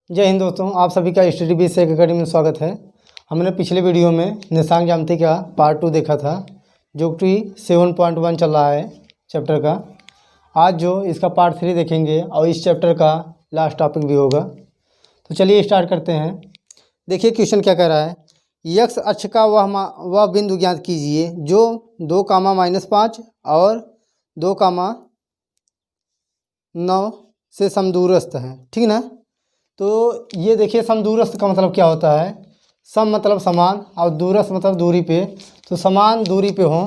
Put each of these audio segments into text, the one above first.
जय हिंद दोस्तों, आप सभी का स्टडी बेस से अकेडमी में स्वागत है। हमने पिछले वीडियो में निशांक ज्यामिति का पार्ट 2 देखा था, जो कि 7.1 चल रहा है चैप्टर का। आज जो इसका पार्ट 3 देखेंगे और इस चैप्टर का लास्ट टॉपिक भी होगा। तो चलिए स्टार्ट करते हैं। देखिए क्वेश्चन क्या कह रहा है। यक्स अक्ष का वह बिंदु ज्ञात कीजिए जो 2, -5 और 2, 9 से समदूरस्थ है। ठीक ना। तो ये देखिए समदूरस्थ का मतलब क्या होता है। सम मतलब समान और दूरस्थ मतलब दूरी पे। तो समान दूरी पे हो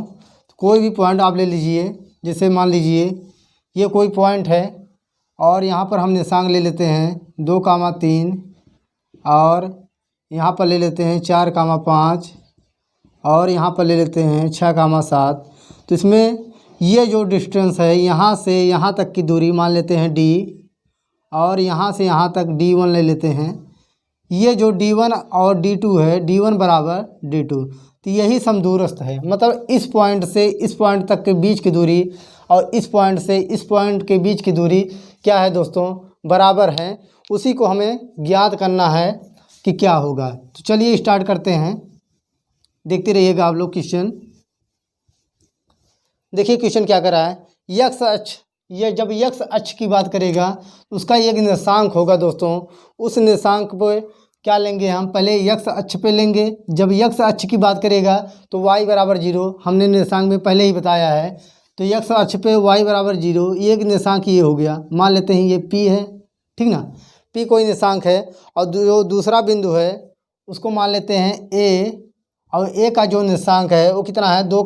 तो कोई भी पॉइंट आप ले लीजिए। जैसे मान लीजिए ये कोई पॉइंट है और यहाँ पर हम निशान ले लेते हैं 2, 3 और यहाँ पर ले लेते हैं 4, 5 और यहाँ पर ले लेते हैं 6, 7। तो इसमें ये जो डिस्टेंस है यहाँ से यहाँ तक की दूरी मान लेते हैं d और यहाँ से यहाँ तक d1 ले लेते हैं। ये जो d1 और d2 है, d1 बराबर d2, तो यही समदूरस्थ है। मतलब इस पॉइंट से इस पॉइंट तक के बीच की दूरी और इस पॉइंट से इस पॉइंट के बीच की दूरी क्या है दोस्तों, बराबर है। उसी को हमें ज्ञात करना है कि क्या होगा। तो चलिए स्टार्ट करते हैं, देखते रहिएगा आप लोग क्वेश्चन। देखिए क्वेश्चन क्या कर रहा है। यक्स अक्ष, ये जब यक्स अक्ष की बात करेगा तो उसका एक निर्देशांक होगा दोस्तों। उस निर्देशांक पे क्या लेंगे हम, पहले यक्स अक्ष पे लेंगे। जब यक्स अक्ष की बात करेगा तो y बराबर 0, हमने निर्देशांक में पहले ही बताया है। तो यक्स अक्ष पे y बराबर 0, एक निर्देशांक ये हो गया। मान लेते हैं ये p है, ठीक ना। p कोई निर्देशांक है और जो दूसरा बिंदु है उसको मान लेते हैं a, और a का जो निर्देशांक है वो कितना है, 2,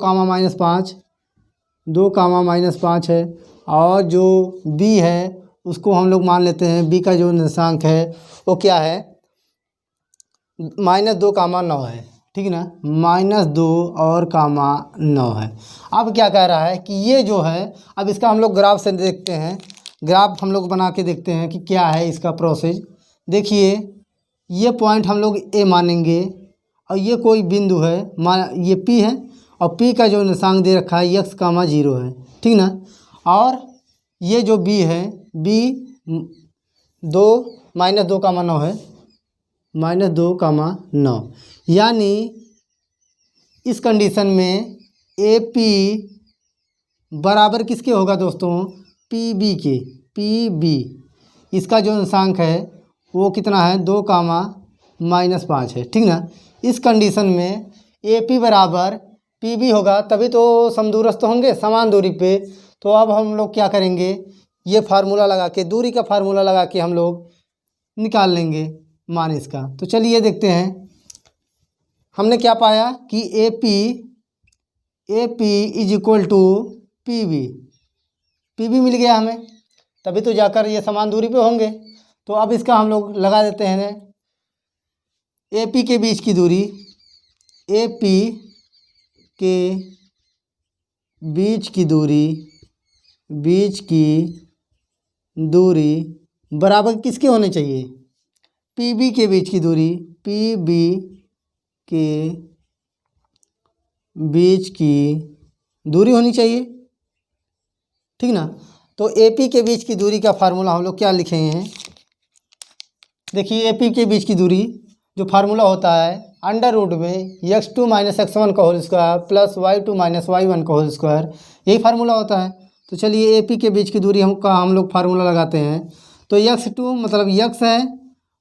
-5 है। और जो b है उसको हम लोग मान लेते हैं, b का जो निर्देशांक है वो क्या है, -2, 9 है। ठीक ना, -2 और -9 है। अब क्या कह रहा है कि ये जो है, अब इसका हम लोग ग्राफ से देखते हैं। ग्राफ हम लोग बना के देखते हैं कि क्या है इसका प्रोसेस। देखिए ये पॉइंट हम लोग a मानेंगे और ये कोई बिंदु है, ये p है और p का जो निशान दे रखा है x, 0 है। ठीक ना। और ये जो b है, b 2, -2, 9 है, -2, 9। यानी इस कंडीशन में AP बराबर किसके होगा दोस्तों, PB के। PB इसका जो निर्देशांक है वो कितना है, 2, -5 है। ठीक ना। इस कंडीशन में AP बराबर PB होगा, तभी तो समदूरस्थ होंगे, समान दूरी पे। तो अब हम लोग क्या करेंगे, ये फार्मूला लगा के, दूरी का फार्मूला लगा के हम लोग निकाल लेंगे मान इसका। तो चलिए देखते हैं। हमने क्या पाया कि AP is equal to PB मिल गया हमें, तभी तो जाकर ये समान दूरी पे होंगे। तो अब इसका हम लोग लगा देते हैं AP के बीच की दूरी, AP के बीच की दूरी बराबर किसके होने चाहिए, PB के बीच की दूरी, PB के बीच की दूरी होनी चाहिए। ठीक ना। तो AP के बीच की दूरी का फार्मूला हम लोग क्या लिखे हैं, देखिए AP के बीच की दूरी जो फार्मूला होता है, √ में x2 - x1 का whole square plus y2 - y1 का होल स्क्वायर, यही फार्मूला होता है। तो चलिए AP के बीच की दूरी हम लोग फार्मूला लगाते हैं। तो x2 मतलब x है,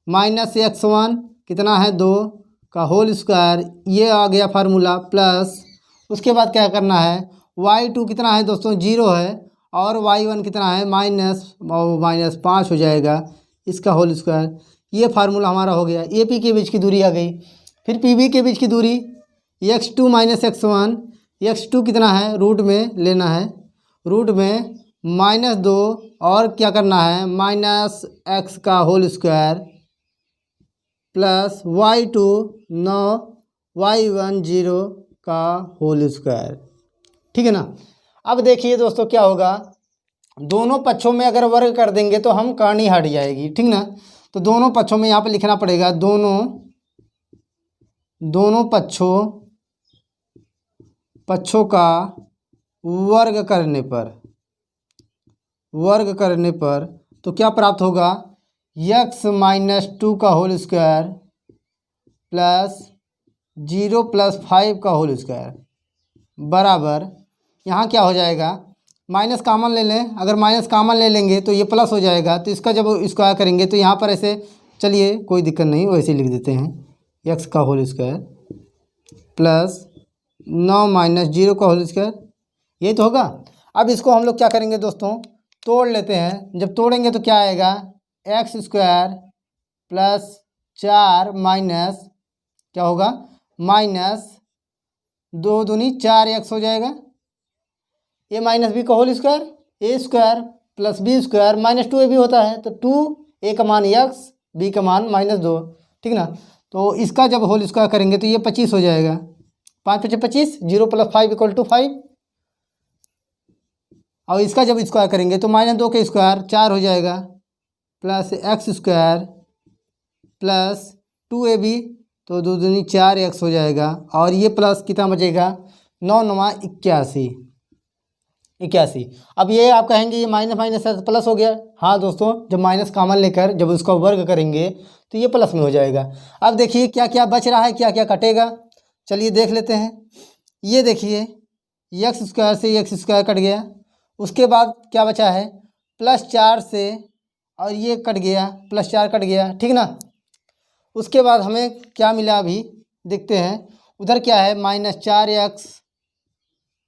-x1 कितना है, 2 का होल स्क्वायर, ये आ गया फार्मूला, प्लस उसके बाद क्या करना है, y2 कितना है दोस्तों, 0 है, और y1 कितना है, -5 हो जाएगा, इसका होल स्क्वायर। ये फार्मूला हमारा हो गया। AP के बीच की दूरी आ गई। फिर PB के बीच की दूरी, x2 - x1, x2 कितना है, रूट में लेना है, रूट में -2 और क्या करना है, -x का whole square plus y2 9, y1 0 का होल स्क्वायर। ठीक है ना। अब देखिए दोस्तों क्या होगा, दोनों पक्षों में अगर वर्ग कर देंगे तो हम करनी हट जाएगी। ठीक ना। तो दोनों पक्षों में यहाँ पे लिखना पड़ेगा, दोनों पक्षों का वर्ग करने पर तो क्या प्राप्त होगा, एक्स माइनस 2 का होल स्क्वायर प्लस 0 प्लस 5 का होल स्क्वायर बराबर, यहाँ क्या हो जाएगा, माइनस कामन ले लें। अगर माइनस कामन ले लेंगे तो ये प्लस हो जाएगा, तो इसका जब स्क्वायर करेंगे तो यहाँ पर ऐसे, चलिए कोई दिक्कत नहीं, वैसे लिख देते हैं एक्स का होल स्क्वायर प्लस 9 माइनस 0 का होल स्क्वायर, यही तो होगा। अब इसको हम लोग क्या करेंगे दोस्तों, तोड़ लेते हैं। जब तोड़ेंगे तो क्या आएगा, एक्स स्क्वायर प्लस 4 माइनस क्या होगा, माइनस 2 दूनी 4 एक्स हो जाएगा। ए माइनस बी का whole square, A square plus B square minus 2 A भी होता है, तो 2 ए का मान एक्स, बी का मान -2, ठीक ना। तो इसका जब होल स्क्वायर करेंगे तो ये 25 हो जाएगा। 5 × 25, 0 + 5 = 5। और इसका जब स्क्वायर करेंगे तो -2 के स्क्वायर 4 हो जाएगा, plus x square plus 2ab, तो 2 दूनी 4 एक्स हो जाएगा। और ये प्लस कितना बचेगा, 9 × 9 = 81। अब ये आप कहेंगे ये माइनस माइनस है तो प्लस हो गया। हाँ दोस्तों, जब माइनस कॉमन लेकर जब उसका वर्ग करेंगे तो ये प्लस में हो जाएगा। अब देखिए क्या क्या बच रहा है, क्या क्या कटेगा, चलिए देख लेते हैं। ये देखिए एक्स स्क्वायर से एक्स स्क्वायर कट गया, उसके बाद क्या बचा है, +4 से, और ये कट गया, +4 कट गया, ठीक ना। उसके बाद हमें क्या मिला अभी देखते हैं। उधर क्या है, -4x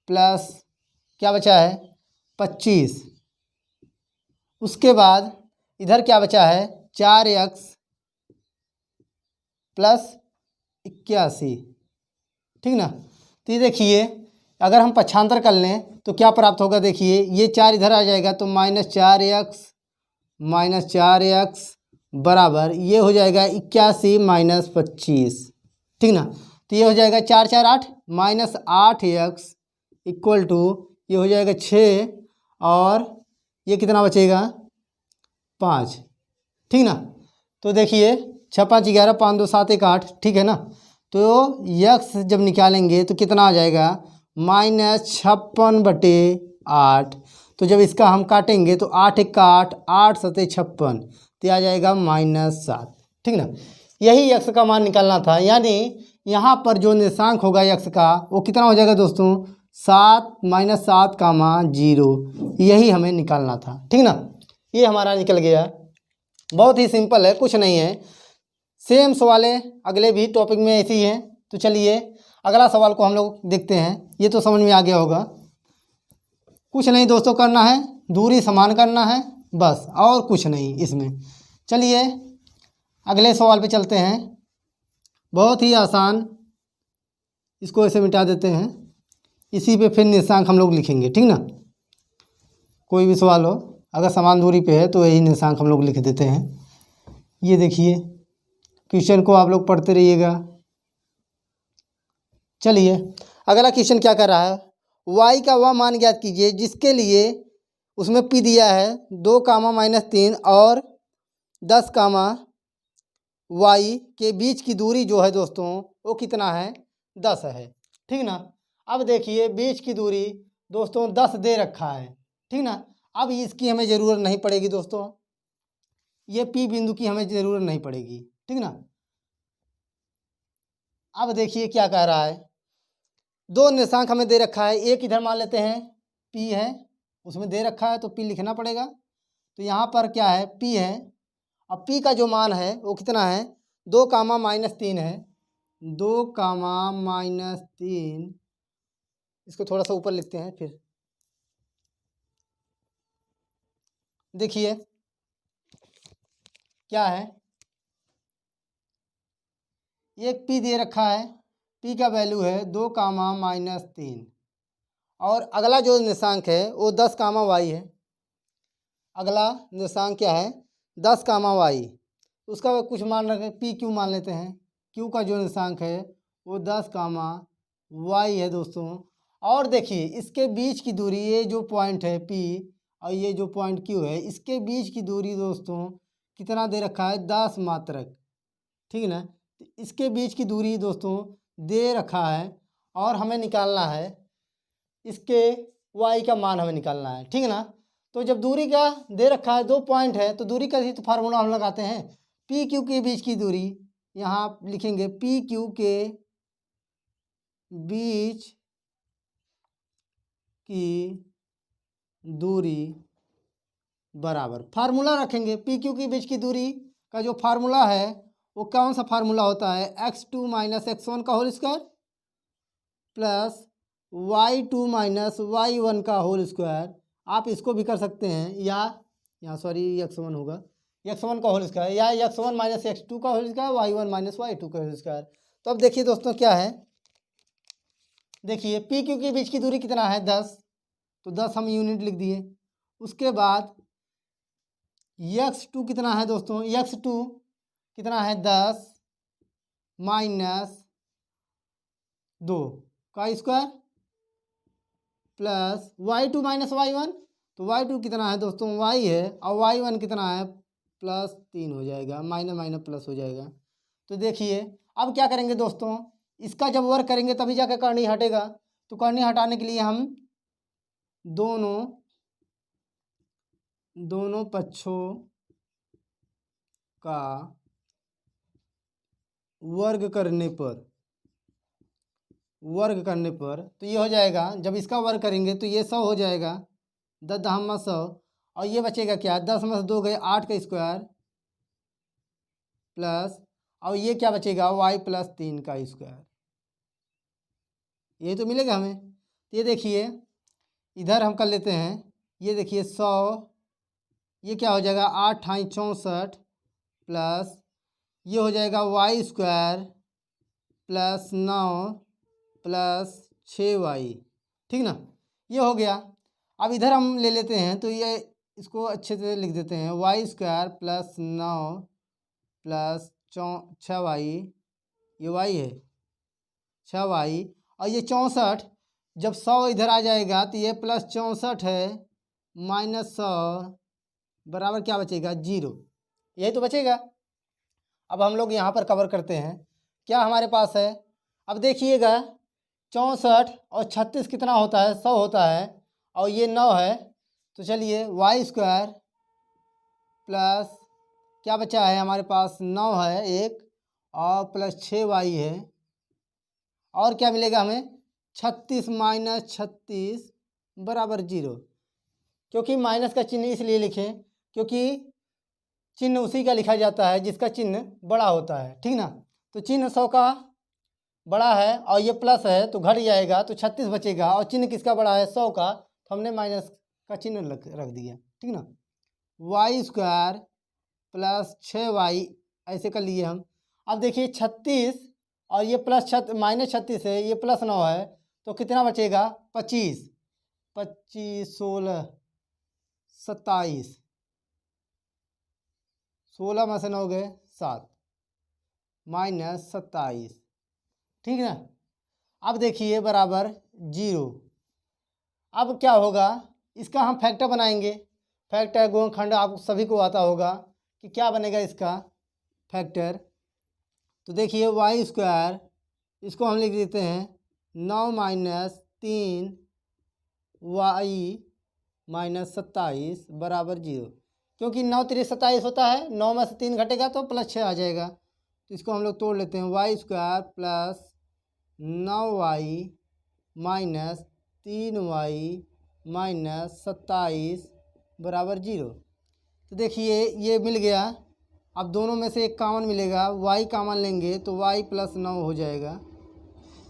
प्लस क्या बचा है 25। उसके बाद इधर क्या बचा है, 4x प्लस 81, ठीक ना। तो ये देखिए अगर हम पक्षांतर कर लें तो क्या प्राप्त होगा, देखिए ये 4 इधर आ जाएगा तो -4x बराबर ये हो जाएगा 81 - 25, ठीक ना। तो ये हो जाएगा 4 4 8 -8x = ये हो जाएगा 6, और ये कितना बचेगा 5, ठीक ना। तो देखिए 6 5 11 5 2 7 1 8, ठीक है ना। तो यक्स जब निकालेंगे तो कितना आ जाएगा, -56/8। तो जब इसका हम काटेंगे तो 8 1 का 8, 8 7 56, तो आ जाएगा -7, ठीक ना। यही यक्स का मान निकालना था, यानी यहाँ पर जो निर्देशांक होगा यक्स का वो कितना हो जाएगा दोस्तों, 7 -7, 0, यही हमें निकालना था, ठीक ना। ये हमारा निकल गया, बहुत ही सिंपल है, कुछ नहीं है। सेम सवाल है अगले भी टॉपिक में ऐसे ही हैं। तो चलिए अगला सवाल को हम लोग देखते हैं। ये तो समझ में आ गया होगा, कुछ नहीं दोस्तों करना है, दूरी समान करना है बस, और कुछ नहीं इसमें। चलिए अगले सवाल पे चलते हैं, बहुत ही आसान, इसको ऐसे मिटा देते हैं। इसी पे फिर निर्देशांक हम लोग लिखेंगे, ठीक ना। कोई भी सवाल हो अगर समान दूरी पे है तो यही निर्देशांक हम लोग लिख देते हैं। ये देखिए क्वेश्चन को आप लोग पढ़ते रहिएगा। चलिए अगला क्वेश्चन क्या कर रहा है, y का वह मान ज्ञात कीजिए जिसके लिए उसमें p दिया है 2, -3 और 10, y के बीच की दूरी जो है दोस्तों वो कितना है, 10 है, ठीक ना। अब देखिए बीच की दूरी दोस्तों 10 दे रखा है, ठीक ना। अब इसकी हमें ज़रूरत नहीं पड़ेगी दोस्तों, ये P बिंदु की हमें ज़रूरत नहीं पड़ेगी, ठीक ना। अब देखिए क्या कह रहा है, दो निर्देशांक हमें दे रखा है, एक इधर मान लेते हैं P है, उसमें दे रखा है तो P लिखना पड़ेगा। तो यहाँ पर क्या है, P है। अब P का जो मान है वो कितना है, 2, -3 है, 2, -3। इसको थोड़ा सा ऊपर लिखते हैं फिर। देखिए क्या है, एक P दे रखा है, P का वैल्यू है 2, -3, और अगला जो निर्देशांक है वो 10, y है। अगला निर्देशांक क्या है, 10, y। उसका कुछ मान रखें, PQ मान लेते हैं। Q का जो निर्देशांक है वो 10, y है दोस्तों। और देखिए इसके बीच की दूरी, ये जो पॉइंट है P और ये जो पॉइंट Q है, इसके बीच की दूरी दोस्तों कितना दे रखा है, 10 मात्रक, ठीक ना। इसके बीच की दूरी दोस्तों दे रखा है, और हमें निकालना है इसके y का मान हमें निकालना है, ठीक ना। तो जब दूरी का दे रखा है 2 पॉइंट है तो दूरी का ही तो फार्मूला हम लगाते हैं। पी क्यू के बीच की दूरी यहाँ लिखेंगे पी क्यू के बीच की दूरी बराबर फार्मूला रखेंगे। पी क्यू के बीच की दूरी का जो फार्मूला है वो कौन सा फार्मूला होता है, x2 माइनस x1 का whole square plus y2 minus y1 का होल स्क्वायर। आप इसको भी कर सकते हैं या यहाँ सॉरी x1 होगा, x1 का होल स्क्वायर या x1 माइनस x2 का whole square, y1 minus y2 का होल स्क्वायर। तो अब देखिए दोस्तों क्या है, देखिए पी क्यू के बीच की दूरी कितना है 10, तो 10 हम यूनिट लिख दिए। उसके बाद x2 कितना है दोस्तों, x2 कितना है 10 माइनस 2 का square plus y2 minus y1, तो y2 कितना है दोस्तों y है और y1 कितना है प्लस 3 हो जाएगा, माइनस माइनस प्लस हो जाएगा। तो देखिए अब क्या करेंगे दोस्तों, इसका जब वर्क करेंगे तभी जाकर कर्णी हटेगा। तो कर्णी हटाने के लिए हम दोनों पक्षों का वर्ग करने पर तो ये हो जाएगा, जब इसका वर्ग करेंगे तो ये 100 हो जाएगा, 10 दहम 100, और ये बचेगा क्या 10 में से 2 गए 8 का स्क्वायर प्लस, और ये क्या बचेगा y प्लस 3 का स्क्वायर, ये तो मिलेगा हमें। तो ये देखिए इधर हम कर लेते हैं, ये देखिए 100, ये क्या हो जाएगा 8 × 64 प्लस ये हो जाएगा y square plus 9 plus 6y, ठीक ना, ये हो गया। अब इधर हम ले लेते हैं तो ये इसको अच्छे से लिख देते हैं, y square plus 9 plus 6y, ये y है 6y, और ये 64, जब 100 इधर आ जाएगा तो ये प्लस 64 है माइनस 100 बराबर क्या बचेगा 0, यही तो बचेगा। अब हम लोग यहाँ पर कवर करते हैं, क्या हमारे पास है, अब देखिएगा 64 और 36 कितना होता है 100 होता है, और ये 9 है, तो चलिए y स्क्वायर प्लस क्या बचा है हमारे पास 9 है एक, और प्लस 6y है, और क्या मिलेगा हमें 36 माइनस 36 बराबर 0। क्योंकि माइनस का चिन्ह इसलिए लिखें क्योंकि चिन्ह उसी का लिखा जाता है जिसका चिन्ह बड़ा होता है, ठीक ना। तो चिन्ह 100 का बड़ा है और ये प्लस है तो घट जाएगा, तो 36 बचेगा, और चिन्ह किसका बड़ा है 100 का, तो हमने माइनस का चिन्ह रख दिया, ठीक ना। y स्क्वायर प्लस 6y ऐसे कर लिए हम। अब देखिए 36 और ये प्लस माइनस 36 है, ये प्लस 9 है, तो कितना बचेगा 25, 25 16 27, 16 में से 9 गए 7 माइनस 27, ठीक है ना। अब देखिए बराबर 0। अब क्या होगा, इसका हम फैक्टर बनाएंगे, फैक्टर गुणनखंड आप सभी को आता होगा कि क्या बनेगा इसका फैक्टर। तो देखिए y स्क्वायर, इसको हम लिख देते हैं 9 माइनस 3 y माइनस 27 बराबर 0, क्योंकि 9 3 27 होता है, 9 में से 3 घटेगा तो प्लस 6 आ जाएगा। तो इसको हम लोग तोड़ लेते हैं, y square plus 9y minus 3y minus 27 बराबर 0। तो देखिए ये मिल गया। अब दोनों में से एक कॉमन मिलेगा, y कॉमन लेंगे तो y प्लस 9 हो जाएगा।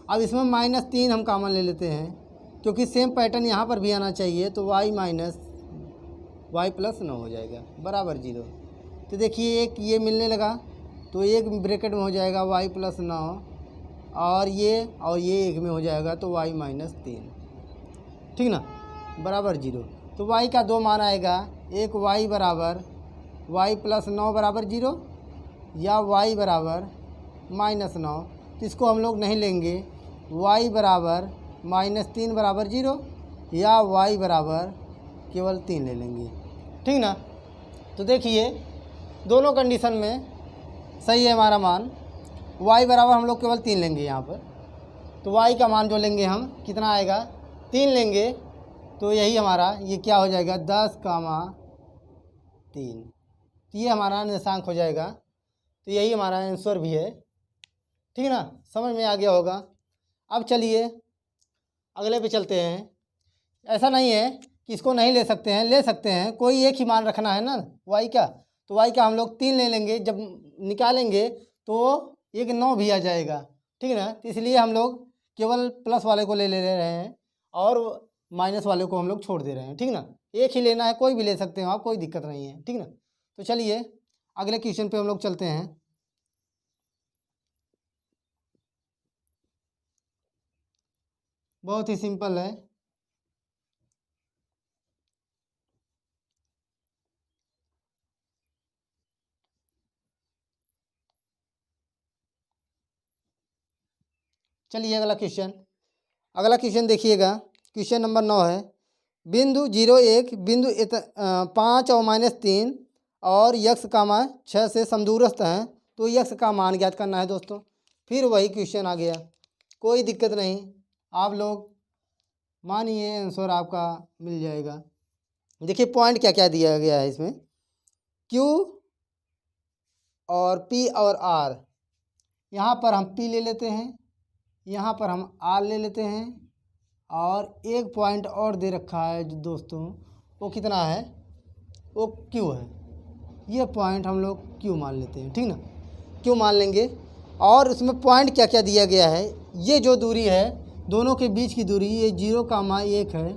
अब इसमें माइनस 3 हम कॉमन ले लेते हैं क्योंकि सेम पैटर्न यहाँ पर भी आना चाहिए, तो y माइनस y प्लस 9 हो जाएगा बराबर 0। तो देखिए एक ये मिलने लगा तो एक ब्रैकेट में हो जाएगा y प्लस 9 और ये एक में हो जाएगा तो y माइनस 3, ठीक ना, बराबर 0। तो y का 2 मान आएगा, एक y बराबर y प्लस 9 बराबर 0 या y बराबर माइनस 9। तो इसको हम लोग नहीं लेंगे, y बराबर माइनस 3 बराबर 0 या y बराबर केवल 3 ले लेंगे, ठीक ना। तो देखिए दोनों कंडीशन में सही है हमारा मान, y बराबर हम लोग केवल 3 लेंगे यहाँ पर। तो y का मान जो लेंगे हम कितना आएगा 3 लेंगे तो यही हमारा ये क्या हो जाएगा 10,3। तो ये हमारा निर्देशांक हो जाएगा। तो यही हमारा आंसर भी है। ठीक है ना, समझ में आ गया होगा। अब चलिए अगले पे चलते हैं। ऐसा नहीं है कि इसको नहीं ले सकते हैं, ले सकते हैं, कोई एक ही मान रखना है ना वाई का। तो वाई का हम लोग 3 ले लेंगे, जब निकालेंगे तो एक 9 भी आ जाएगा। ठीक है ना, तो इसलिए हम लोग केवल प्लस वाले को ले रहे हैं और माइनस वाले को हम लोग छोड़ दे रहे हैं। ठीक ना, एक ही लेना है, कोई भी ले सकते हो आप, कोई दिक्कत नहीं है। ठीक ना, तो चलिए अगले क्वेश्चन पे हम लोग चलते हैं। बहुत ही सिंपल है। चलिए अगला क्वेश्चन देखिएगा। क्वेश्चन नंबर 9 है, बिंदु 0,1 बिंदु 5 और -3 और यक्स कामा 6 से समदूरस्थ हैं, तो यक्स का मान ज्ञात करना है दोस्तों। फिर वही क्वेश्चन आ गया, कोई दिक्कत नहीं, आप लोग मानिए आंसर आपका मिल जाएगा। देखिए पॉइंट क्या क्या दिया गया है इसमें, Q और P और R। यहाँ पर हम P ले लेते हैं, यहाँ पर हम R ले लेते हैं, और एक पॉइंट और दे रखा है जो दोस्तों, वो कितना है, वो Q है। ये पॉइंट हम लोग Q मान लेते हैं। ठीक ना, Q मान लेंगे। और उसमें पॉइंट क्या क्या दिया गया है, ये जो दूरी है दोनों के बीच की दूरी, ये 0,1 है।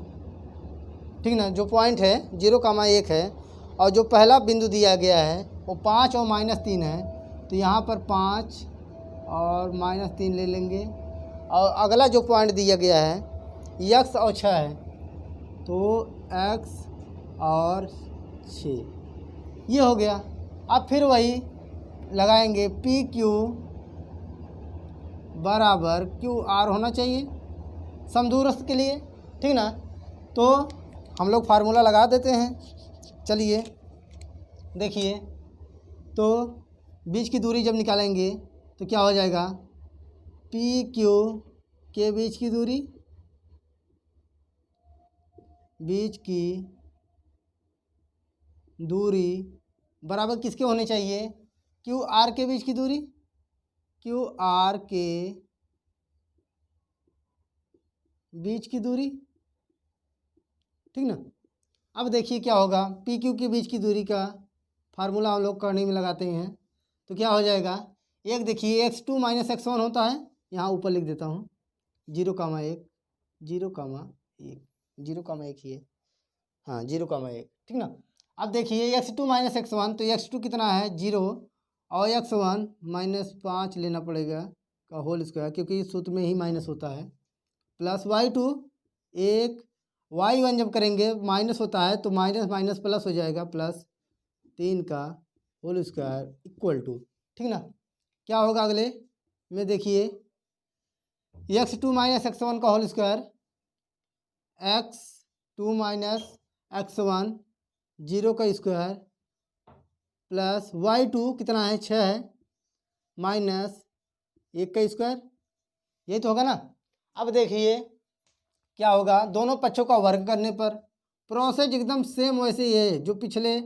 ठीक ना, जो पॉइंट है 0,1 है। और जो पहला बिंदु दिया गया है वो 5 और -3 है। तो यहाँ पर 5 और -3 ले लेंगे। और अगला जो पॉइंट दिया गया है x और 6 है, तो x और 6 ये हो गया। अब फिर वही लगाएंगे, PQ बराबर QR होना चाहिए समदूरस्थ के लिए। ठीक ना, तो हम लोग फार्मूला लगा देते हैं। चलिए देखिए, तो बीच की दूरी जब निकालेंगे तो क्या हो जाएगा, PQ के बीच की दूरी, बराबर किसके होने चाहिए, QR के बीच की दूरी, QR के बीच की दूरी। ठीक ना, अब देखिए क्या होगा, PQ के बीच की दूरी का फार्मूला हम लोग करने में लगाते हैं। तो क्या हो जाएगा, एक देखिए x2 - x1 होता है, यहाँ ऊपर लिख देता हूँ 0,1 ही है, हाँ 0,1। ठीक ना, अब देखिए x2 - x1, तो x2 कितना है 0, और x1 -5 लेना पड़ेगा का होल स्क्वायर, क्योंकि इस सूत्र में ही माइनस होता है, प्लस y2 1, y1 जब करेंगे माइनस होता है तो माइनस माइनस प्लस हो जाएगा, +3 का होल स्क्वायर इक्वल टू। ठीक ना, क्या होगा अगले में देखिए, x2 - x1 का होल स्क्वायर, x2 - x1 0 का स्क्वायर, प्लस y2 कितना है 6 है, -1 का स्क्वायर, यही तो होगा ना। अब देखिए क्या होगा, दोनों पक्षों का वर्ग करने पर प्रोसेस एकदम सेम वैसे ही है जो पिछले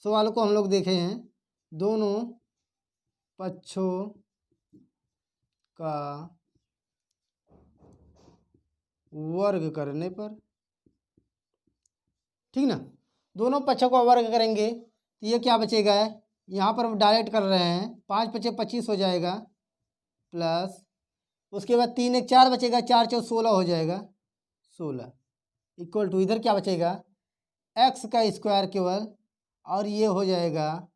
सवाल को हम लोग देखे हैं, दोनों पक्षों का वर्ग करने पर। ठीक ना, दोनों पक्षों का वर्ग करेंगे तो ये क्या बचेगा, यहाँ पर हम डायरेक्ट कर रहे हैं, 5 × 5 = 25 हो जाएगा, प्लस उसके बाद 3 × 1 = 4 बचेगा, 4 × 4 = 16 हो जाएगा, 16 इक्वल टू, इधर क्या बचेगा x का स्क्वायर केवल, और ये हो जाएगा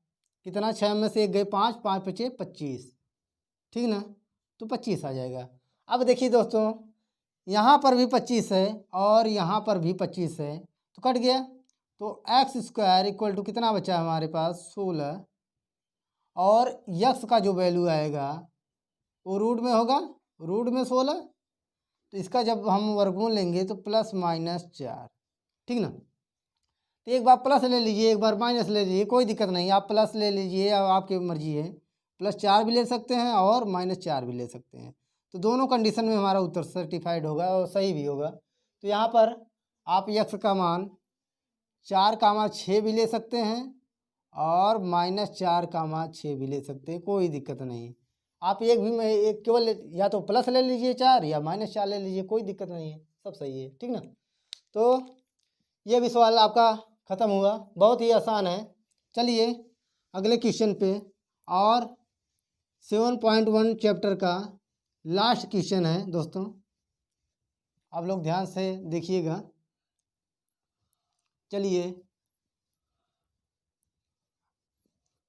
कितना, 6 में से 1 गए 5, 5 × 5 = 25। ठीक ना, तो 25 आ जाएगा। अब देखिए दोस्तों, यहाँ पर भी 25 है और यहाँ पर भी 25 है, तो कट गया, तो x² इक्वल टू कितना बचा हमारे पास 16, और यक्स का जो वैल्यू आएगा वो रूट में होगा, रूट में 16, तो इसका जब हम वर्गमूल लेंगे तो +-4। ठीक ना, तो एक बार प्लस ले लीजिए, एक बार माइनस ले लीजिए, कोई दिक्कत नहीं, आप प्लस ले लीजिए, आपकी मर्जी है, +4 भी ले सकते हैं और -4 भी ले सकते हैं। तो दोनों कंडीशन में हमारा उत्तर सर्टिफाइड होगा और सही भी होगा। तो यहाँ पर आप यक्स का मान 4,6 भी ले सकते हैं और -4,6 भी ले सकते हैं, कोई दिक्कत नहीं। आप एक केवल या तो प्लस ले लीजिए 4 या -4 ले लीजिए, कोई दिक्कत नहीं है, सब सही है, ठीक ना। तो ये भी सवाल आपका ख़त्म हुआ, बहुत ही आसान है। चलिए अगले क्वेश्चन पे, और 7.1 चैप्टर का लास्ट क्वेश्चन है दोस्तों, आप लोग ध्यान से देखिएगा। चलिए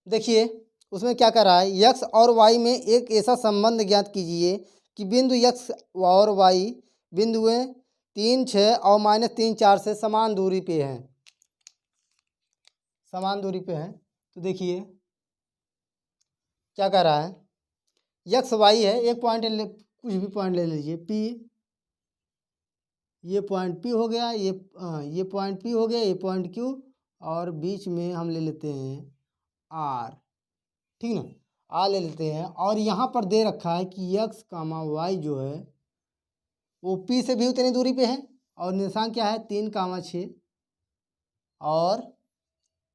देखिए उसमें क्या कर रहा है, यक्स और वाई में एक ऐसा संबंध ज्ञात कीजिए कि बिंदु यक्स और वाई बिंदुएं 3, 6 और -3, 4 से समान दूरी पे हैं, समान दूरी पे हैं। तो देखिए क्या कर रहा है, यक्स वाई है, एक पॉइंट कुछ भी पॉइंट ले लीजिए, पी, ये पॉइंट पी हो गया, ये पॉइंट पी हो गया, ये पॉइंट क्यू, और बीच में हम ले लेते हैं आर, ठीक ना, आर ले लेते हैं। और यहाँ पर दे रखा है कि यक्स कामा वाई जो है वो पी से भी उतनी दूरी पे है, और निशान क्या है 3,6, और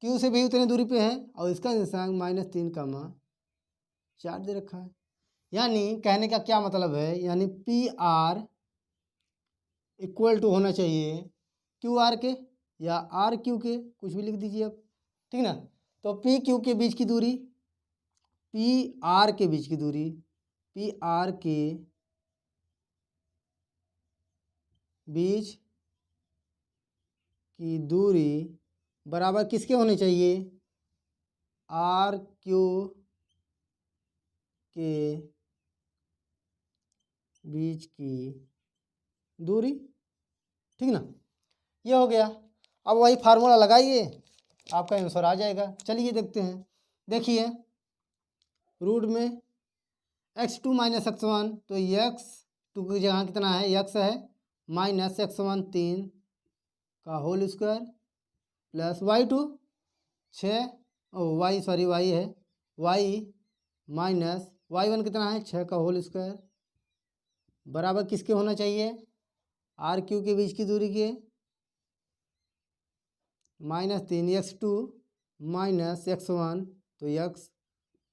क्यू से भी उतनी दूरी पे है, और इसका निशान -3,4 दे रखा है। यानी कहने का क्या मतलब है, यानी पी आर इक्वल टू होना चाहिए क्यू आर के या आर क्यू के, कुछ भी लिख दीजिए आप, ठीक ना। तो पी क्यू के बीच की दूरी, पी आर के बीच की दूरी, पी आर के बीच की दूरी बराबर किसके होने चाहिए, आर क्यू के बीच की दूरी, ठीक ना। ये हो गया। अब वही फार्मूला लगाइए, आपका आंसर आ जाएगा। चलिए देखते हैं। देखिए रूट में x2 - x1, तो x2 की जगह कितना है, x है, -x1 3 का whole square, plus y2 6, y sorry y है, y माइनस y1 कितना है 6 का होल स्क्वायर, बराबर किसके होना चाहिए, आर क्यू के बीच की दूरी के, -3 x2 -x1, तो x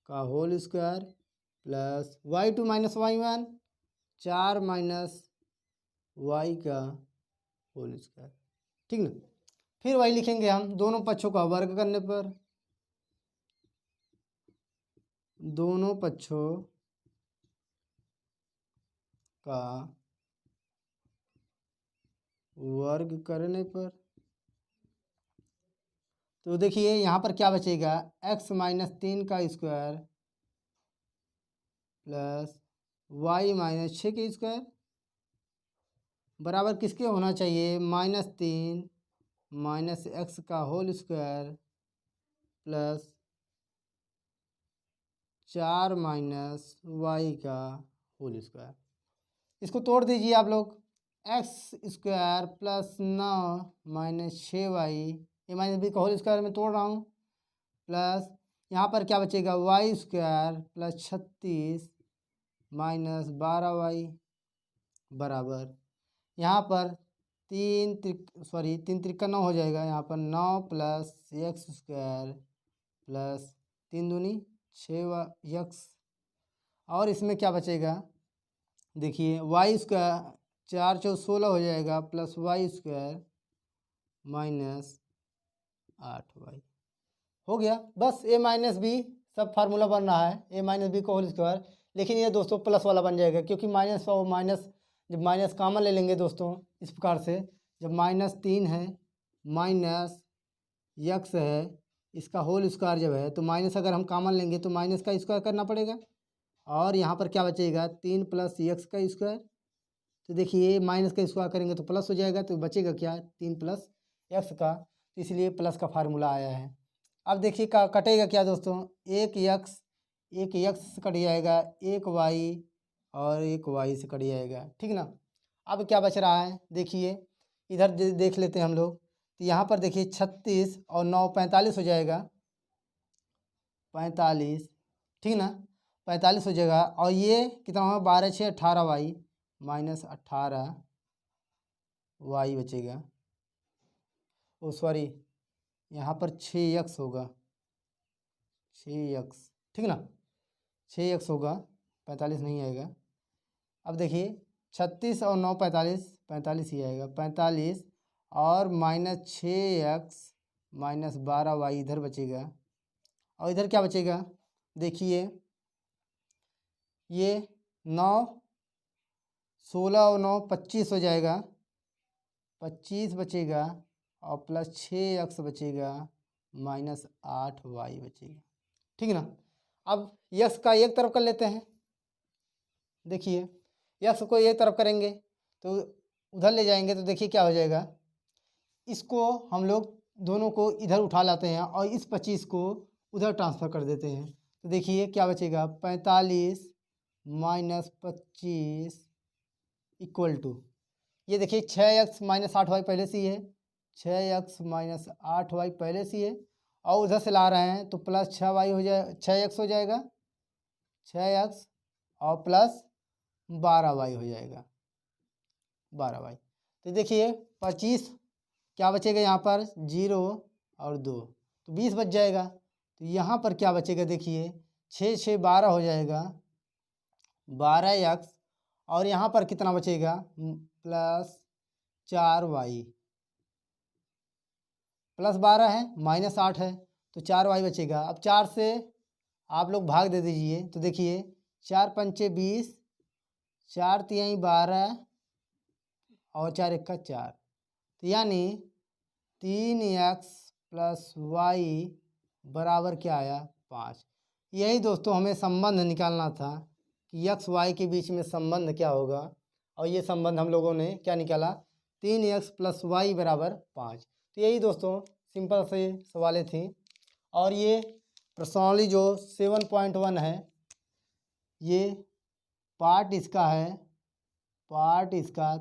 का whole square, plus y2 - y1 4 minus y का होल स्क्वायर, ठीक ना। फिर वही लिखेंगे हम, दोनों पक्षों का वर्ग करने पर, दोनों पक्षों का वर्ग करने पर, तो देखिए यहाँ पर क्या बचेगा, x -3 का स्क्वायर प्लस y -6 के स्क्वायर, बराबर किसके होना चाहिए, -3 -x का whole square plus 4 minus y का होल स्क्वायर। इसको तोड़ दीजिए आप लोग, x² प्लस 9 -6y, ये -b का होल स्क्वायर में तोड़ रहा हूँ, प्लस यहाँ पर क्या बचेगा, y² प्लस 36 -12y, बराबर यहाँ पर 3 त्रिक 9 हो जाएगा, यहाँ पर 9 प्लस x² प्लस 3 दूनी 6x, और इसमें क्या बचेगा, देखिए y² 4 × 4 = 16 हो जाएगा, प्लस y² माइनस 8y हो गया। बस a माइनस बी सब फार्मूला बन रहा है, a माइनस बी का होल स्क्वायर, लेकिन ये दोस्तों प्लस वाला बन जाएगा, क्योंकि माइनस और माइनस जब माइनस कॉमन ले लेंगे दोस्तों, इस प्रकार से जब -3 है माइनस यक्स है, इसका होल स्क्वायर जब है, तो माइनस अगर हम कॉमन लेंगे तो माइनस का स्क्वायर करना पड़ेगा, और यहाँ पर क्या बचेगा 3 प्लस यक्स का स्क्वायर, तो देखिए माइनस का स्क्वायर करेंगे तो प्लस हो जाएगा, तो बचेगा क्या 3 प्लस एक्स का, तो इसलिए प्लस का फार्मूला आया है। अब देखिए कटेगा क्या दोस्तों, एक यक्स से कट जाएगा, एक वाई और एक वाई से कट जाएगा, ठीक ना। अब क्या बच रहा है, देखिए इधर देख लेते हैं हम लोग, तो यहाँ पर देखिए 36 और 9 45 हो जाएगा, 45, ठीक ना, 45 हो जाएगा, और ये कितना होगा 12 6 18y, -18y बचेगा, ओ सॉरी, यहाँ पर 6x होगा, 6x, ठीक ना, 6x होगा, 45 नहीं आएगा। अब देखिए 36 और 9 45, 45 ही आएगा, 45 और -6x -12y इधर बचेगा। और इधर क्या बचेगा, देखिए ये 9 16 और 9 25 हो जाएगा, 25 बचेगा और प्लस 6x बचेगा -8y बचेगा, ठीक है ना। अब यक्स का एक तरफ कर लेते हैं। देखिए यक्स को एक तरफ करेंगे तो उधर ले जाएंगे तो देखिए क्या हो जाएगा, इसको हम लोग दोनों को इधर उठा लाते हैं और इस 25 को उधर ट्रांसफ़र कर देते हैं। तो देखिए क्या बचेगा, 45 -25 इक्वल टू, ये देखिए 6x -8y पहले से ही है, 6x -8y पहले से ही है और उधर से ला रहे हैं तो प्लस 6y हो जाए, 6x हो जाएगा, 6x और प्लस 12y हो जाएगा, 12y। तो देखिए 25 क्या बचेगा यहाँ पर 0 और 2 तो 20 बच जाएगा। तो यहाँ पर क्या बचेगा, देखिए 6 6 12 हो जाएगा, 12x और यहाँ पर कितना बचेगा प्लस 4y, प्लस 12 है -8 है तो 4y बचेगा। अब 4 से आप लोग भाग दे दीजिए तो देखिए 4 पंचे 20, 4 तिहाई 12 और 4 1 4, तो यानी 3x + y बराबर क्या आया 5। यही दोस्तों हमें संबंध निकालना था कि x y के बीच में संबंध क्या होगा, और ये संबंध हम लोगों ने क्या निकाला 3x + y बराबर 5। तो यही दोस्तों सिंपल से सवालें थी। और ये प्रश्नावली जो 7.1 है ये पार्ट इसका है, पार्ट इसका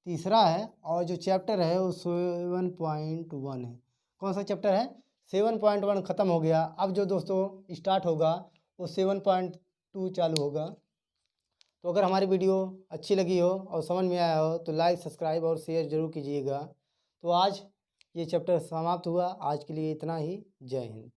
तीसरा है और जो चैप्टर है वो 7.1 है। कौन सा चैप्टर है, 7.1 ख़त्म हो गया। अब जो दोस्तों स्टार्ट होगा वो 7.2 चालू होगा। तो अगर हमारी वीडियो अच्छी लगी हो और समझ में आया हो तो लाइक सब्सक्राइब और शेयर ज़रूर कीजिएगा। तो आज ये चैप्टर समाप्त हुआ, आज के लिए इतना ही, जय हिंद।